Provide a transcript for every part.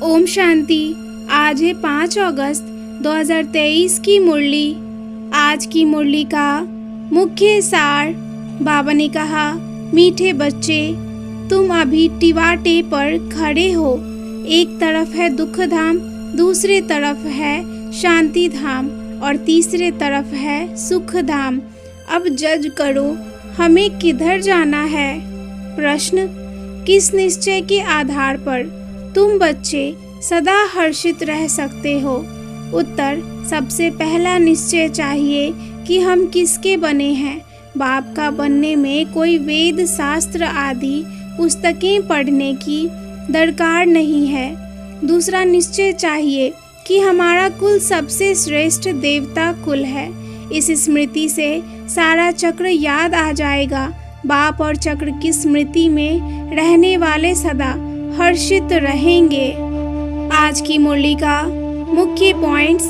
ओम शांति। आज है 5 अगस्त 2023 की मुरली। आज की मुरली का मुख्य सार। बाबा ने कहा, मीठे बच्चे, तुम अभी टिवाटे पर खड़े हो। एक तरफ है दुख धाम, दूसरे तरफ है शांति धाम और तीसरे तरफ है सुख धाम। अब जज करो, हमें किधर जाना है। प्रश्न, किस निश्चय के आधार पर तुम बच्चे सदा हर्षित रह सकते हो। उत्तर, सबसे पहला निश्चय चाहिए कि हम किसके बने हैं। बाप का बनने में कोई वेद शास्त्र आदि पुस्तकें पढ़ने की दरकार नहीं है। दूसरा निश्चय चाहिए कि हमारा कुल सबसे श्रेष्ठ देवता कुल है। इस स्मृति से सारा चक्र याद आ जाएगा। बाप और चक्र की स्मृति में रहने वाले सदा हर्षित रहेंगे। आज की मुरली का मुख्य पॉइंट्स।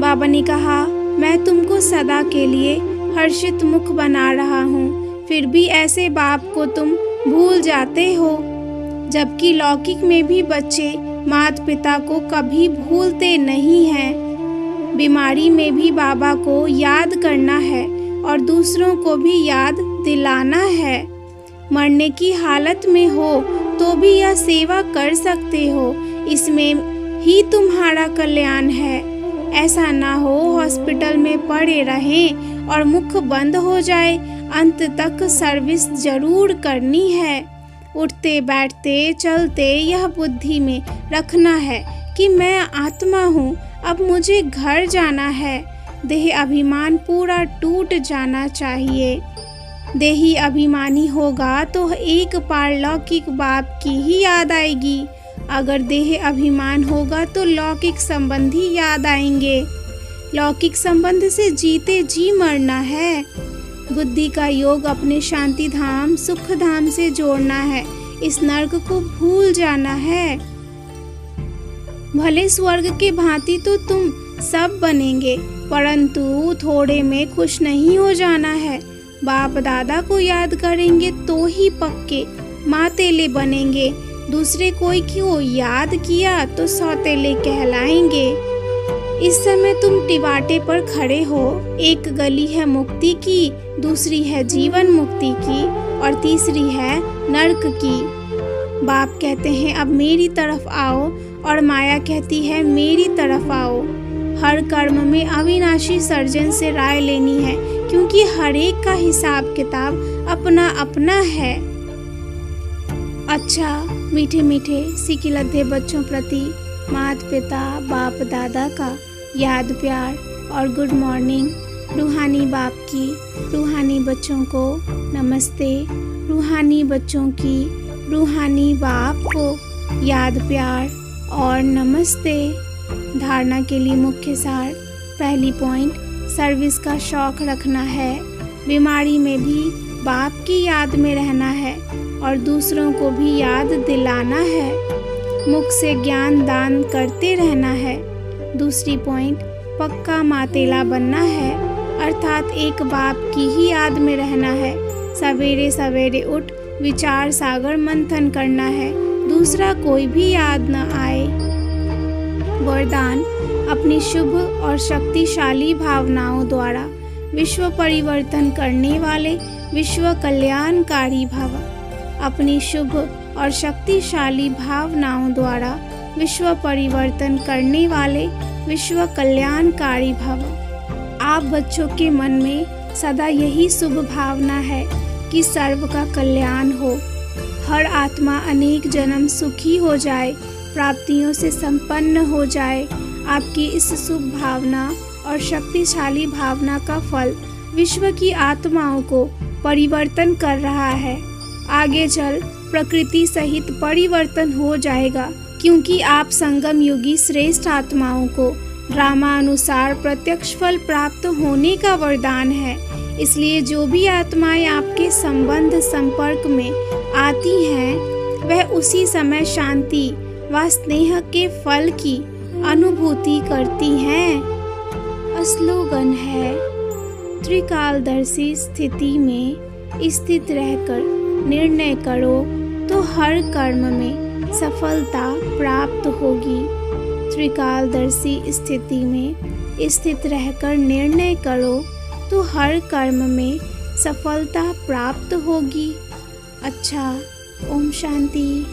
बाबा ने कहा, मैं तुमको सदा के लिए हर्षित मुख बना रहा हूँ, फिर भी ऐसे बाप को तुम भूल जाते हो। जबकि लौकिक में भी बच्चे माता पिता को कभी भूलते नहीं हैं। बीमारी में भी बाबा को याद करना है और दूसरों को भी याद दिलाना है। मरने की हालत में हो तो भी यह सेवा कर सकते हो, इसमें ही तुम्हारा कल्याण है। ऐसा ना हो हॉस्पिटल में पड़े रहें और मुख बंद हो जाए। अंत तक सर्विस जरूर करनी है। उठते बैठते चलते यह बुद्धि में रखना है कि मैं आत्मा हूँ, अब मुझे घर जाना है। देह अभिमान पूरा टूट जाना चाहिए। देही अभिमानी होगा तो एक पार लौकिक बाप की ही याद आएगी। अगर देह अभिमान होगा तो लौकिक संबंधी याद आएंगे। लौकिक संबंध से जीते जी मरना है। बुद्धि का योग अपने शांति धाम सुख धाम से जोड़ना है। इस नर्क को भूल जाना है। भले स्वर्ग के भांति तो तुम सब बनेंगे, परंतु थोड़े में खुश नहीं हो जाना है। बाप दादा को याद करेंगे तो ही पक्के मातेले बनेंगे। दूसरे कोई को याद किया तो सौतेले कहलाएंगे। इस समय तुम टिवाटे पर खड़े हो। एक गली है मुक्ति की, दूसरी है जीवन मुक्ति की और तीसरी है नरक की। बाप कहते हैं, अब मेरी तरफ आओ, और माया कहती है, मेरी तरफ आओ। हर कर्म में अविनाशी सर्जन से राय लेनी है, क्योंकि हर एक का हिसाब किताब अपना अपना है। अच्छा, मीठे मीठे सिकिलधे बच्चों प्रति माता पिता बाप दादा का याद प्यार और गुड मॉर्निंग। रूहानी बाप की रूहानी बच्चों को नमस्ते। रूहानी बच्चों की रूहानी बाप को याद प्यार और नमस्ते। धारणा के लिए मुख्य सार। पहली पॉइंट, सर्विस का शौक रखना है। बीमारी में भी बाप की याद में रहना है और दूसरों को भी याद दिलाना है। मुख से ज्ञान दान करते रहना है। दूसरी पॉइंट, पक्का मातेला बनना है, अर्थात एक बाप की ही याद में रहना है। सवेरे सवेरे उठ विचार सागर मंथन करना है, दूसरा कोई भी याद न आए। वरदान, अपनी शुभ और शक्तिशाली भावनाओं द्वारा विश्व परिवर्तन करने वाले विश्व कल्याणकारी भव। अपनी शुभ और शक्तिशाली भावनाओं द्वारा विश्व परिवर्तन करने वाले विश्व कल्याणकारी भव। आप बच्चों के मन में सदा यही शुभ भावना है कि सर्व का कल्याण हो। हर आत्मा अनेक जन्म सुखी हो जाए, प्राप्तियों से संपन्न हो जाए। आपकी इस शुभ भावना और शक्तिशाली भावना का फल विश्व की आत्माओं को परिवर्तन कर रहा है। आगे चल प्रकृति सहित परिवर्तन हो जाएगा, क्योंकि आप संगम युगी श्रेष्ठ आत्माओं को ड्रामा अनुसार प्रत्यक्ष फल प्राप्त होने का वरदान है। इसलिए जो भी आत्माएं आपके संबंध संपर्क में आती हैं, वह उसी समय शांति व स्नेह के फल की अनुभूति करती हैं। स्लोगन है, त्रिकालदर्शी स्थिति में स्थित रहकर निर्णय करो तो हर कर्म में सफलता प्राप्त होगी। त्रिकालदर्शी स्थिति में स्थित रहकर निर्णय करो तो हर कर्म में सफलता प्राप्त होगी। अच्छा, ओम शांति।